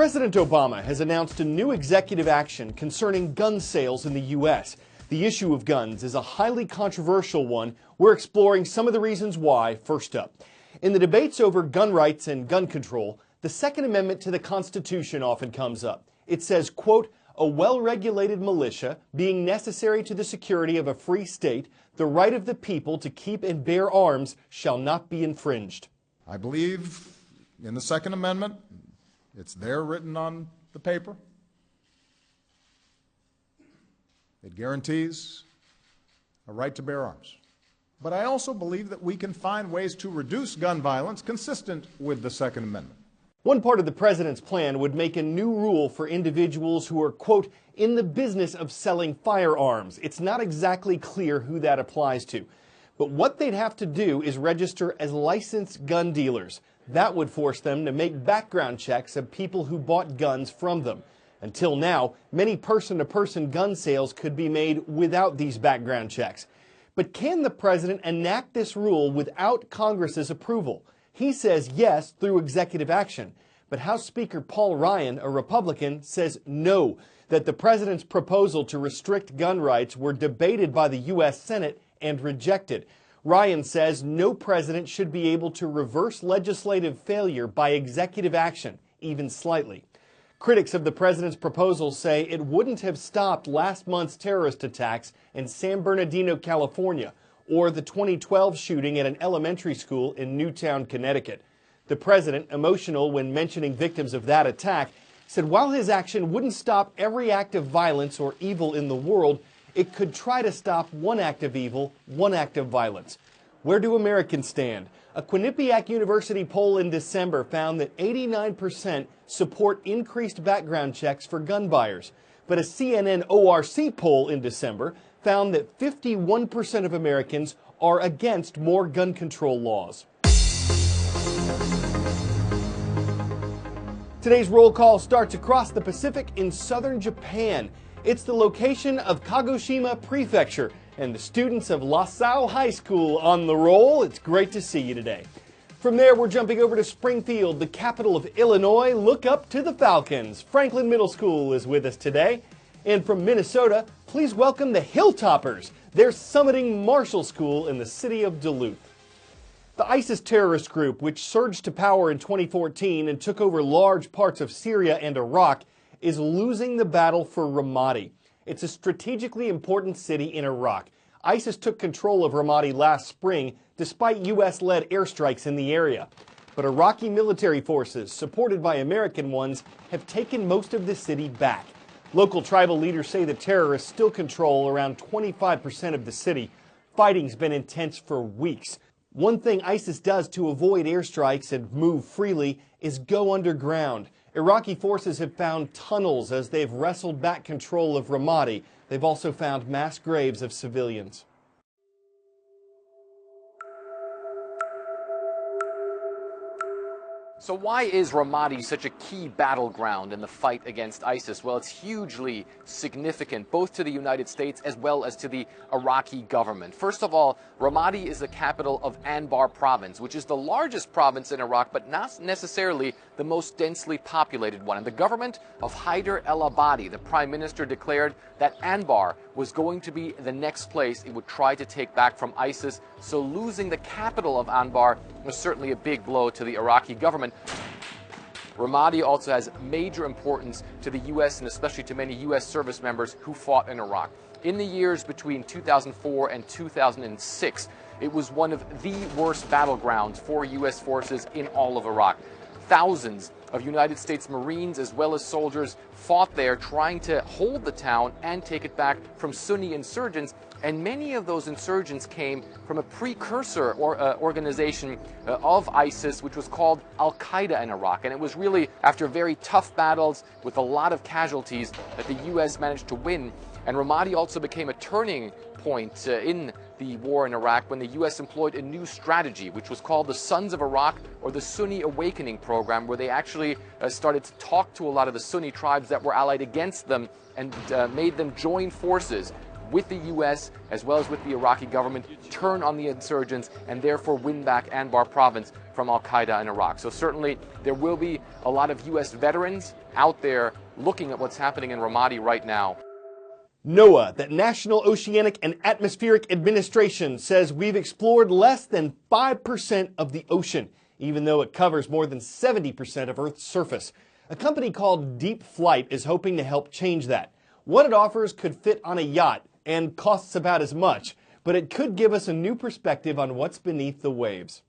President Obama has announced a new executive action concerning gun sales in the U.S. The issue of guns is a highly controversial one. We're exploring some of the reasons why. First up, in the debates over gun rights and gun control, the Second Amendment to the Constitution often comes up. It says, quote, "A well-regulated militia being necessary to the security of a free state, the right of the people to keep and bear arms shall not be infringed." I believe in the Second Amendment. It's there written on the paper. It guarantees a right to bear arms. But I also believe that we can find ways to reduce gun violence consistent with the Second Amendment. One part of the president's plan would make a new rule for individuals who are, quote, "in the business of selling firearms." It's not exactly clear who that applies to. But what they'd have to do is register as licensed gun dealers. That would force them to make background checks of people who bought guns from them. Until now, many person-to-person gun sales could be made without these background checks. But can the president enact this rule without Congress's approval? He says yes through executive action. But House Speaker Paul Ryan, a Republican, says no, that the president's proposal to restrict gun rights were debated by the U.S. Senate and rejected. Ryan says no president should be able to reverse legislative failure by executive action, even slightly. Critics of the president's proposal say it wouldn't have stopped last month's terrorist attacks in San Bernardino, California, or the 2012 shooting at an elementary school in Newtown, Connecticut. The president, emotional when mentioning victims of that attack, said while his action wouldn't stop every act of violence or evil in the world, it could try to stop one act of evil, one act of violence. Where do Americans stand? A Quinnipiac University poll in December found that 89% support increased background checks for gun buyers. But a CNN ORC poll in December found that 51% of Americans are against more gun control laws. Today's roll call starts across the Pacific in southern Japan. It's the location of Kagoshima Prefecture, and the students of LaSalle High School on the roll. It's great to see you today. From there, we're jumping over to Springfield, the capital of Illinois. Look up to the Falcons. Franklin Middle School is with us today. And from Minnesota, please welcome the Hilltoppers. They're summiting Marshall School in the city of Duluth. The ISIS terrorist group, which surged to power in 2014 and took over large parts of Syria and Iraq, is losing the battle for Ramadi. It's a strategically important city in Iraq. ISIS took control of Ramadi last spring, despite U.S.-led airstrikes in the area. But Iraqi military forces, supported by American ones, have taken most of the city back. Local tribal leaders say the terrorists still control around 25% of the city. Fighting's been intense for weeks. One thing ISIS does to avoid airstrikes and move freely is go underground. Iraqi forces have found tunnels as they've wrestled back control of Ramadi. They've also found mass graves of civilians. So why is Ramadi such a key battleground in the fight against ISIS? Well, it's hugely significant, both to the United States as well as to the Iraqi government. First of all, Ramadi is the capital of Anbar province, which is the largest province in Iraq, but not necessarily the most densely populated one. And the government of Haider el-Abadi, the prime minister, declared that Anbar was going to be the next place it would try to take back from ISIS. So losing the capital of Anbar was certainly a big blow to the Iraqi government. Ramadi also has major importance to the U.S. and especially to many U.S. service members who fought in Iraq. In the years between 2004 and 2006, it was one of the worst battlegrounds for U.S. forces in all of Iraq. Thousands of United States Marines as well as soldiers fought there trying to hold the town and take it back from Sunni insurgents. And many of those insurgents came from a precursor organization of ISIS, which was called Al-Qaeda in Iraq. And it was really after very tough battles with a lot of casualties that the U.S. managed to win. And Ramadi also became a turning point in the war in Iraq when the U.S. employed a new strategy, which was called the Sons of Iraq, or the Sunni Awakening Program, where they actually started to talk to a lot of the Sunni tribes that were allied against them and made them join forces with the U.S. as well as with the Iraqi government, turn on the insurgents, and therefore win back Anbar province from Al-Qaeda in Iraq. So certainly there will be a lot of U.S. veterans out there looking at what's happening in Ramadi right now. NOAA, the National Oceanic and Atmospheric Administration, says we've explored less than 5% of the ocean, even though it covers more than 70% of Earth's surface. A company called Deep Flight is hoping to help change that. What it offers could fit on a yacht and costs about as much, but it could give us a new perspective on what's beneath the waves.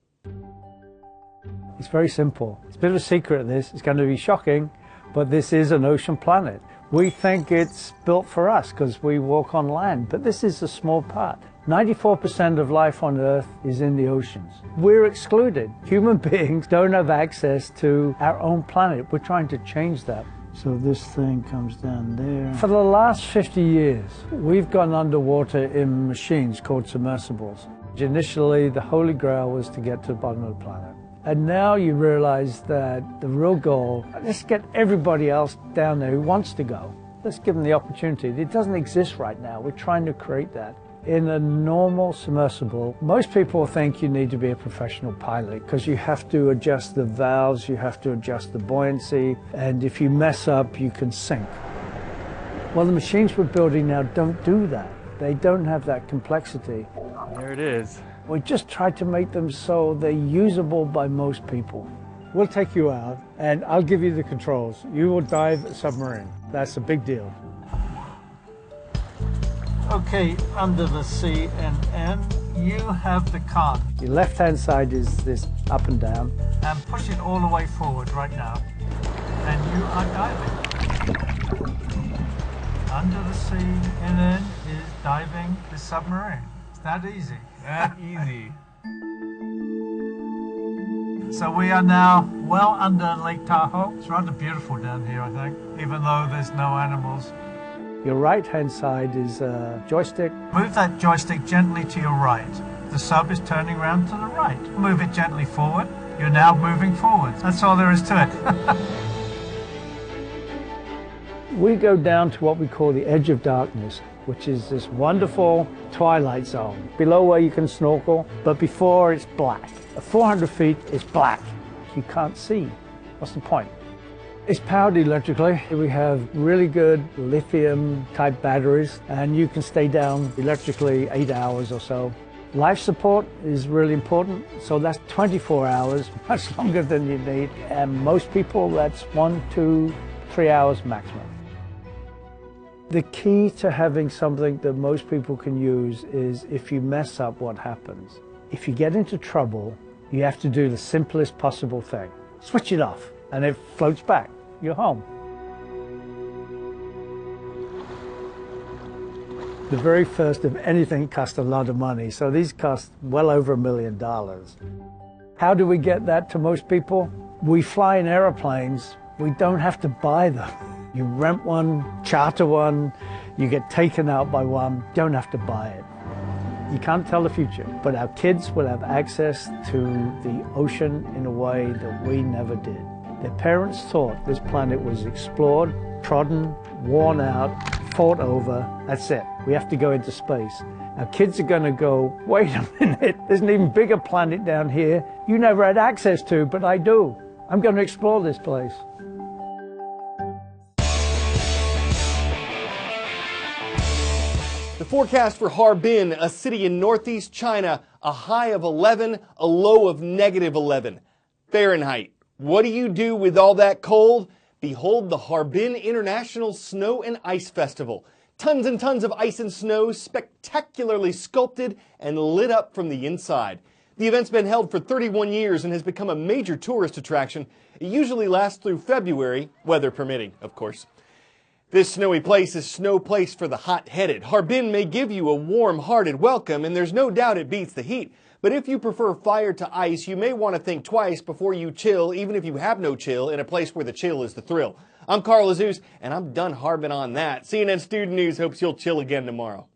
It's very simple. It's a bit of a secret, this. It's going to be shocking, but this is an ocean planet. We think it's built for us because we walk on land, but this is a small part. 94% of life on Earth is in the oceans. We're excluded. Human beings don't have access to our own planet. We're trying to change that. So this thing comes down there. For the last 50 years, we've gone underwater in machines called submersibles. Initially, the holy grail was to get to the bottom of the planet. And now you realize that the real goal, let's get everybody else down there who wants to go. Let's give them the opportunity. It doesn't exist right now. We're trying to create that. In a normal submersible, most people think you need to be a professional pilot because you have to adjust the valves, you have to adjust the buoyancy, and if you mess up, you can sink. Well, the machines we're building now don't do that. They don't have that complexity. There it is. We just try to make them so they're usable by most people. We'll take you out, and I'll give you the controls. You will dive a submarine. That's a big deal. Okay, under the CNN, you have the cart. Your left-hand side is this up and down. And push it all the way forward right now. And you are diving. Under the CNN is diving the submarine. It's that easy. That easy. So we are now well under Lake Tahoe. It's rather beautiful down here, I think, even though there's no animals. Your right-hand side is a joystick. Move that joystick gently to your right. The sub is turning around to the right. Move it gently forward. You're now moving forward. That's all there is to it. We go down to what we call the edge of darkness, which is this wonderful twilight zone. Below where you can snorkel, but before it's black. At 400 feet, it's black. You can't see. What's the point? It's powered electrically. We have really good lithium-type batteries, and you can stay down electrically 8 hours or so. Life support is really important, so that's 24 hours, much longer than you need. And most people, that's 1, 2, 3 hours maximum. The key to having something that most people can use is if you mess up, what happens? If you get into trouble, you have to do the simplest possible thing. Switch it off. And it floats back. You're home. The very first of anything cost a lot of money, so these cost well over $1 million. How do we get that to most people? We fly in airplanes. We don't have to buy them. You rent one, charter one, you get taken out by one, don't have to buy it. You can't tell the future, but our kids will have access to the ocean in a way that we never did. Their parents thought this planet was explored, trodden, worn out, fought over. That's it. We have to go into space. Our kids are going to go, wait a minute, there's an even bigger planet down here you never had access to, but I do. I'm going to explore this place. The forecast for Harbin, a city in northeast China, a high of 11, a low of -11 Fahrenheit. What do you do with all that cold? Behold the Harbin International Snow and Ice Festival. Tons and tons of ice and snow, spectacularly sculpted and lit up from the inside. The event's been held for 31 years and has become a major tourist attraction. It usually lasts through February, weather permitting, of course. This snowy place is no place for the hot-headed. Harbin may give you a warm-hearted welcome, and there's no doubt it beats the heat. But if you prefer fire to ice, you may want to think twice before you chill, even if you have no chill, in a place where the chill is the thrill. I'm Carl Azus, and I'm done harbin on that. CNN Student News hopes you'll chill again tomorrow.